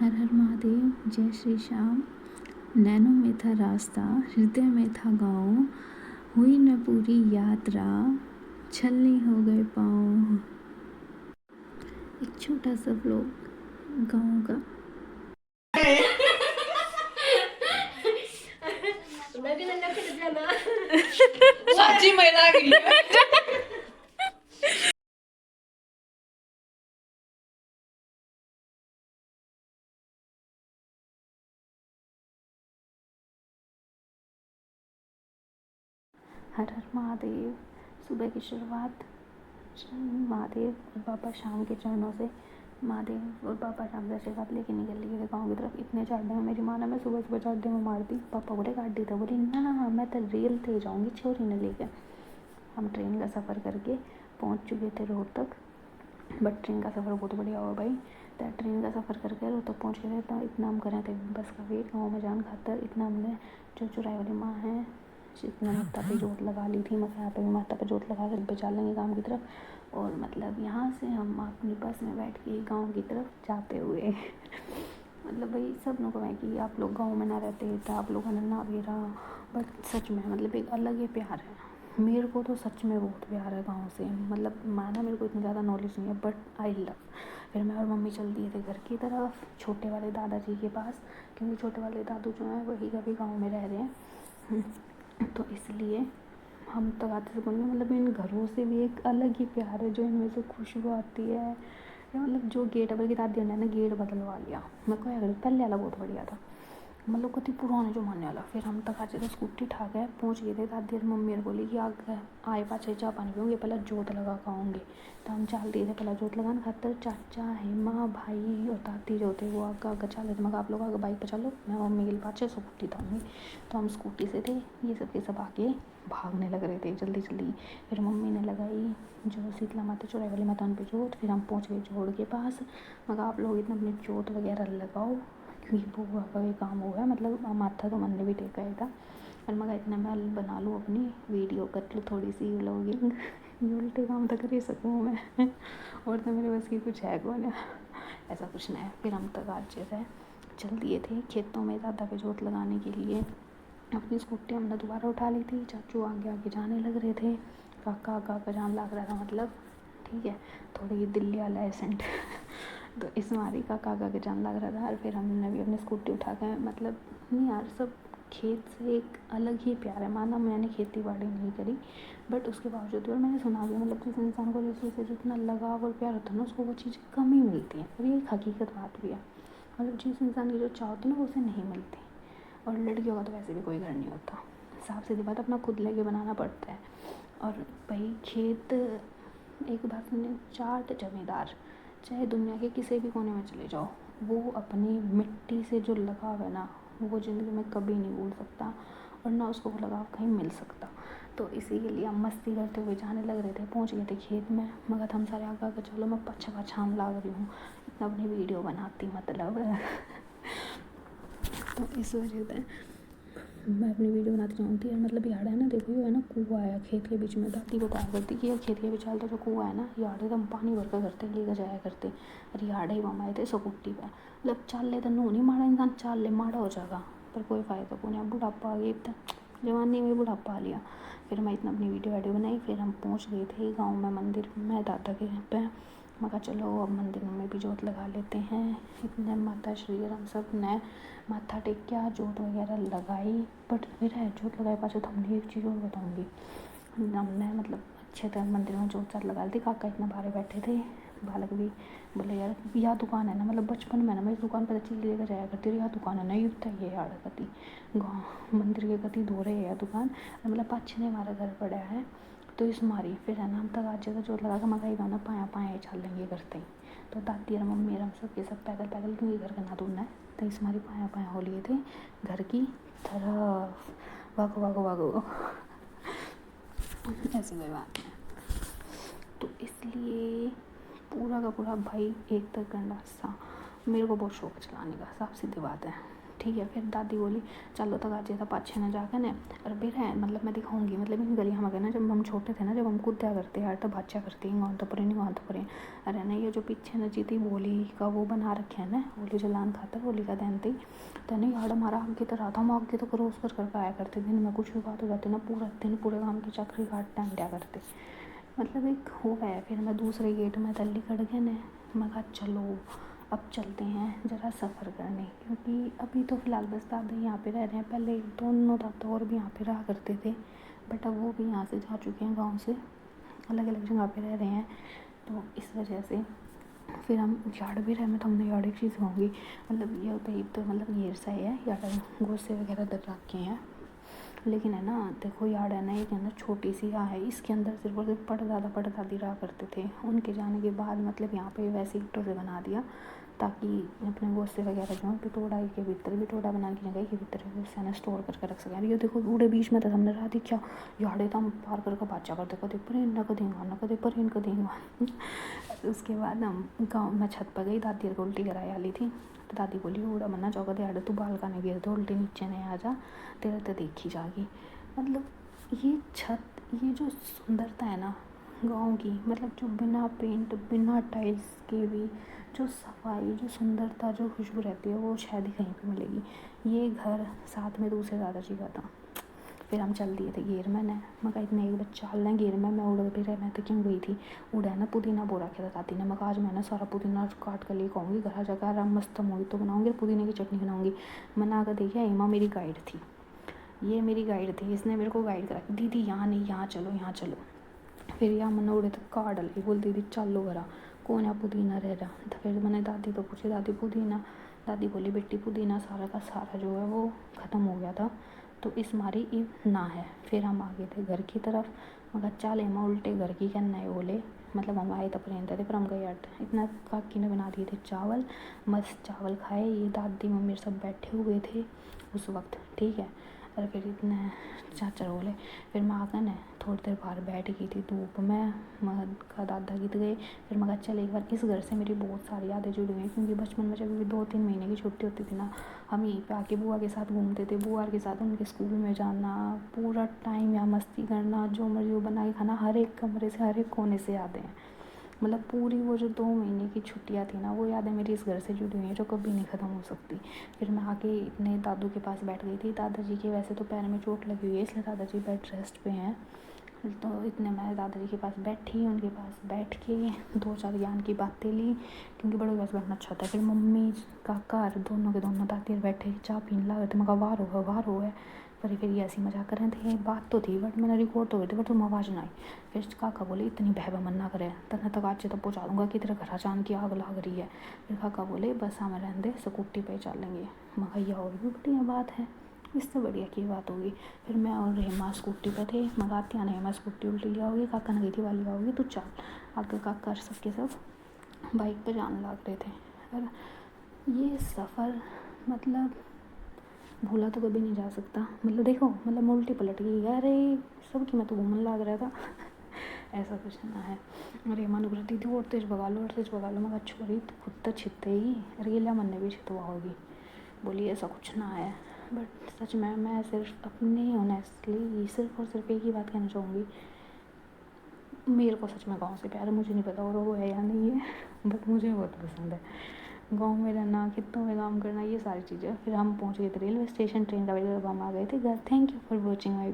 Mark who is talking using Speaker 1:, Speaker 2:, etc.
Speaker 1: हर हर महादेव, जय श्री श्याम। नैनों में था रास्ता, हृदय में था गाँव, हुई न पूरी यात्रा, छलनी हो गए पाँव। एक छोटा सा व्लॉग गाँव का।
Speaker 2: साची महिला आ गई है।
Speaker 1: हर हर महादेव। सुबह की शुरुआत महादेव और बाबा शाम के चरणों से। महादेव और बाबा शाम से आशीर्वाद लेके निकल लिए थे गाँव की तरफ। इतने चाटे में मेरी माँ ने मैं सुबह सुबह चाटे में मार दी। पापा बोले काट दी था, बोली ना ना मैं तो रेल थे जाऊँगी छोरी ने लेकर। हम ट्रेन का सफ़र करके पहुँच चुके थे रोड तक। बट ट्रेन का सफ़र बहुत बढ़िया हुआ भाई। तो ट्रेन का सफ़र करके रोड तक पहुँच गए थे। तो इतना हम करे थे बस का वेट गाँव में जान खातर। इतना हमने जो चुराई वाली माँ है जितना माथा पे जोत लगा ली थी, मैं यहाँ पे भी माथा पे जोत लगा कर बचा लेंगे गाँव की तरफ। और मतलब यहाँ से हम अपनी बस में बैठ के गाँव की तरफ जाते हुए मतलब भाई सब लोगों को है कि आप लोग गाँव में ना रहते तो आप लोगों ने ना भी रहा। बट सच में मतलब एक अलग ही प्यार है। मेरे को तो सच में बहुत प्यार है गाँव से। मतलब माना मेरे को इतनी ज़्यादा नॉलेज नहीं है बट आई लव। फिर मैं और मम्मी चल दिए थे घर की तरफ, छोटे वाले दादाजी के पास, क्योंकि छोटे वाले दादू जो हैं वही कभी गाँव में रह रहे हैं। तो इसलिए हम तो आते से बोलेंगे मतलब इन घरों से भी एक अलग ही प्यार है जो इनमें से खुशबू आती है। या मतलब जो गेट पर की दादी ने गेट बदलवा लिया। मैं को यार पहले वाला बहुत बढ़िया था, मतलब कति पुराने ज़माने वाला। फिर हम तक आज स्कूटी उठा गए पहुँच गए थे। दादी और मम्मी और बोली कि आए पाछे चाह पानी पियोगे, पहले जोत लगा खाओगे। तो हम चल दिए थे पहले जोत लगाने खातर। चाचा हेमा भाई और दादी जो थे वो आगे आगे चल रहे थे। मगर आप लोग आगे बाइक पर चलो, मैं मम्मी के लिए पाछे स्कूटी थाऊँगी। तो हम स्कूटी से थे, ये सब के सब आगे भागने लग रहे थे जल्दी जल्दी। फिर मम्मी ने लगाई जो शीतला माता चौराहे वाली माता उन पर जोत। फिर हम पहुँच गए जोड़ के पास। मगर आप लोग इतना अपनी जोत वगैरह लगाओ क्योंकि वो का भी काम हुआ है। मतलब माथा तो मन ने भी टेका ही था। और मगर इतना मैं बना लूँ अपनी वीडियो कर लूँ थोड़ी सी व्लॉगिंग ये उल्टे काम तो कर ही सकूँ मैं और तो मेरे बस की कुछ है कौन है, ऐसा कुछ नहीं है। फिर हम तक आज जैसे चल दिए थे खेतों में दादा पे जोत लगाने के लिए। अपनी स्कूटी हमने दोबारा उठा ली थी। चाचू आगे आगे जाने लग रहे थे, काका काका जान लग रहा था मतलब ठीक है थोड़ी दिल्ली वाला एसेंट तो इस मारी का काका के जान लग रहा था। और फिर हमने भी अपनी स्कूटी उठा के मतलब नहीं यार सब खेत से एक अलग ही प्यार है। माना मैंने खेती बाड़ी नहीं करी बट उसके बावजूद भी, और मैंने सुना भी मतलब जिस इंसान को जैसे जितना लगाव और प्यार होता है ना उसको वो चीज़ें कम ही मिलती है। और ये एक हकीकत बात भी है। मतलब जिस इंसान की जो चाह होती है ना वो उसे नहीं मिलती। और लड़कियों का तो वैसे भी कोई घर नहीं होता, साफ सीधी बात अपना खुद लेके बनाना पड़ता है। और भाई खेत एक बात सुनिए, 4 जमींदार चाहे दुनिया के किसी भी कोने में चले जाओ वो अपनी मिट्टी से जो लगाव है ना वो ज़िंदगी में कभी नहीं भूल सकता और ना उसको वो लगाव कहीं मिल सकता। तो इसी के लिए हम मस्ती करते हुए जाने लग रहे थे। पहुंच गए थे खेत में। मगर हम सारे आगे आगे चलो मैं पाछा पाछा हम लाग रही हूँ इतना अपनी वीडियो बनाती मतलब तो इस वजह से मैं अपनी वीडियो बनाती रहूँगी। यार मतलब यार है ना देखो ये है ना कुआँ है खेत के बीच में। दादी बताया करती कि यार खेत के बीच चलता जो कुआँ है ना यार हम पानी भर कर करते लेकर जाया करते। और यार ही मामा आए थे स्कूटी पर मतलब चाल ले तो नू नहीं माड़ा इंसान चाल ले माड़ा हो जाएगा पर कोई फ़ायदा को नहीं। बुढ़ापा आ गया इतना जवानी में बुढ़ापा आ लिया। फिर मैं इतना अपनी वीडियो बनाई। फिर हम पहुँच गए थे गाँव में मंदिर में दादा के यहाँ पे। मैं कहा चलो अब मंदिर में भी जोत लगा लेते हैं। इतने माता श्री राम सब ने माथा टेक के जोत वगैरह लगाई। बट फिर है जोत लगाए पास तो हमने एक चीज़ और बताऊँगी। हमने मतलब अच्छे तरह मंदिर में जोत चात लगा ली थी। काका इतना बाहर बैठे थे, बालक भी बोले यार यह दुकान है ना मतलब बचपन में ना मैं इस दुकान पर चीज़ लेकर जाया करती हूँ। यह दुकान है ना युक्त है ये यार कति गाँव मंदिर के कति दो रहे है दुकान मतलब पाछे ने हमारा घर पड़ा है। तो इस मारी फिर है ना हम तक आज जगह जोत लगा कर मंगाई गाना पाया पाया चल लेंगे करते ही। तो दादी और मम्मी और हम सब के सब पैदल पैदल क्योंकि घर का ना दूर है तो इस मारी पाया पाया हो लिए थे घर की तरफ। भागो भागो भागो ऐसी कोई बात नहीं। तो इसलिए पूरा का पूरा भाई एक तक गंडा सा मेरे को बहुत शौक चलाने का, साफ सीधी बात है ठीक है। फिर दादी बोली चलो तक आज था पाँच छः न जाकर न और फिर है मतलब मैं दिखाऊंगी, मतलब इन गलियाँ में गए ना, जब हम छोटे थे ना, जब हम कूदा करते यार तो बाचा करते हैं गाँव तो परे नहीं गाँव तो परे। अरे ना ये जो पीछे न जीती होली का वो बना रखे है ना, होली जलान खातर होली का दिन थी तो नहीं यार हमारा आगे तो रहा था, हम आगे तो क्रॉस कर आया करते दिन में कुछ भी बात हो जाती ना, पूरा दिन पूरे गाँव की चक्री काट टांग दिया करते, मतलब एक हो गया। फिर मैं दूसरे गेट में तल्ली कट गए न, मैं कहा चलो अब चलते हैं ज़रा सफ़र करने, क्योंकि अभी तो फ़िलहाल बस दादा यहाँ पे रह रहे हैं, पहले दोनों दादा और भी यहाँ पे रहा करते थे बट अब वो भी यहाँ से जा चुके हैं, गांव से अलग अलग जगह पे रह रहे हैं, तो इस वजह से फिर हम यार्ड भी रहे में तो हमने यार्ड एक चीज़ कहूँगी, मतलब ये होता है तो मतलब घेर सा ही है यार्ड, गोसे वगैरह दर रखे हैं, लेकिन है ना देखो यार्ड है ना एक अंदर छोटी सी यहाँ है, इसके अंदर सिर्फ और सिर्फ पड़दादी रहा करते थे, उनके जाने के बाद मतलब यहाँ पे वैसे ईंटों से बना दिया ताकि अपने गोश्ते वगैरह जो बिटोड़ा के भीतर बिटोड़ा बना के जगह के भीतर गोश्ते ना स्टोर करके रख सकें। ये देखो बूढ़े बीच में था हमने रहा क्या यार्ड था, हम पार करके बाचा करते कदे परेन ना कदे परेन कदेंगा। उसके बाद हम गाँव में छत पर गई, दादी को उल्टी कराई वाली थी तो दादी बोली उड़ा मना चौका दे तू बाल का नहीं गिर दो उल्टी नीचे नहीं आ जा तेरे तो देखी जागी। मतलब ये छत ये जो सुंदरता है ना गांव की, मतलब जो बिना पेंट बिना टाइल्स के भी जो सफाई जो सुंदरता जो खुशबू रहती है वो शायद ही कहीं पे मिलेगी। ये घर साथ में दूसरे दादाजी का था। फिर हम चल दिए थे घेर में, मैं कहा इतने एक बच्चा चल रहे घेर में, मैं उड़ भी रहे, मैं तो क्यों गई थी उड़ा ना पुदीना बो रखा था दादी ने, मैं आज मैंने सारा पुदीना काट कर लेके आऊँगी घर जाकर मस्त मूवी तो बनाऊँगी, पुदीने की चटनी बनाऊँगी। मैंने आकर देखा एमा मेरी गाइड थी, ये मेरी गाइड थी, इसने मेरे को गाइड करा दीदी यहाँ नहीं यहाँ चलो यहाँ चलो। फिर यहाँ मैंने उड़े तो कार डली बोल दीदी चलो घरा कौन है पुदीना रह रहा। तो फिर मैंने दादी को पूछी दादी पुदीना, दादी बोली बेटी पुदीना सारा का सारा जो है वो ख़त्म हो गया था तो इस मारी ना है। फिर हम आगे थे घर की तरफ, मगर चल एमा उल्टे घर की करना है बोले, मतलब हम आए तब रहते थे पर हम गए अट इतना काकी ने बना दिए थे चावल, मस्त चावल खाए, ये दादी मम्मी सब बैठे हुए थे उस वक्त, ठीक है। और फिर इतने चाचा बोले, फिर मैं आकर न थोड़ी देर बाहर बैठ गई थी धूप में, मगर दादा गीत गए। फिर मगर चल एक बार इस घर से मेरी बहुत सारी यादें जुड़ी हुई हैं, क्योंकि बचपन में जब भी 2-3 महीने की छुट्टी होती थी ना, हम यहीं पे आके बुआ के साथ घूमते थे, बुआ के साथ उनके स्कूल में जाना, पूरा टाइम यहाँ मस्ती करना, जो मर्जी वो बना के खाना, हर एक कमरे से हर एक कोने से यादें हैं। मतलब पूरी वो जो 2 महीने की छुट्टियाँ थी ना वो यादें मेरी इस घर से जुड़ी हुई हैं जो कभी नहीं ख़त्म हो सकती। फिर मैं आके इतने दादू के पास बैठ गई थी, दादाजी के वैसे तो पैर में चोट लगी हुई है इसलिए दादाजी बेड रेस्ट पे हैं, तो इतने मैं दादाजी के पास बैठी, उनके पास बैठ के 2-4 ज्ञान की बातें ली, क्योंकि बड़ों के पास बैठना अच्छा होता है। फिर मम्मी काका दोनों के दोनों दादी बैठे चाय पीने लगे थे, मैं वार हो गए पर फिर ये ऐसी मजाक कर रहे थे, बात तो थी बट मैंने रिकॉर्ड तो हुई थी बट तुम आवाज़ ना आई। फिर काका बोले इतनी बहबा मन ना करे तने तक आज तो पहुँचा दूँगा कि तेरे घर जान की आग लग रही है। फिर काका बोले बस हमें रहने दे स्कूटी पे चलेंगे, मगर और भी बढ़िया बात है, इससे बढ़िया की बात होगी। फिर मैं और हेमा स्कूटी पे थे, मंगाती आने हेमा स्कूटी उल्टी लिया होगी, काका ने गई थी वाली आओगी तो चल आगे काका सबके सब बाइक पे जाने लग रहे थे। और ये सफ़र मतलब भूला तो कभी नहीं जा सकता। मतलब देखो मतलब उल्टी पलट गई अरे सबकी मैं तो घूमने लग रहा था ऐसा कुछ ना है। अरे मन कर दीदी और तेज भगा लो मगर छोरी तो खुद तो छिते ही रेला मन ने भी छितवा होगी, बोली ऐसा कुछ ना है। बट सच में मैं सिर्फ अपने ऑनेस्टली सिर्फ और सिर्फ एक ही बात कहना चाहूँगी, मेरे को सच में गाँव से प्यार है, मुझे नहीं पता और वो है या नहीं है बट मुझे बहुत पसंद है गांव में रहना, खेतों में काम करना, ये सारी चीज़ें। फिर हम पहुंच गए थे रेलवे स्टेशन, ट्रेन का वेट अब हम आ गए थे घर। Thank you for watching my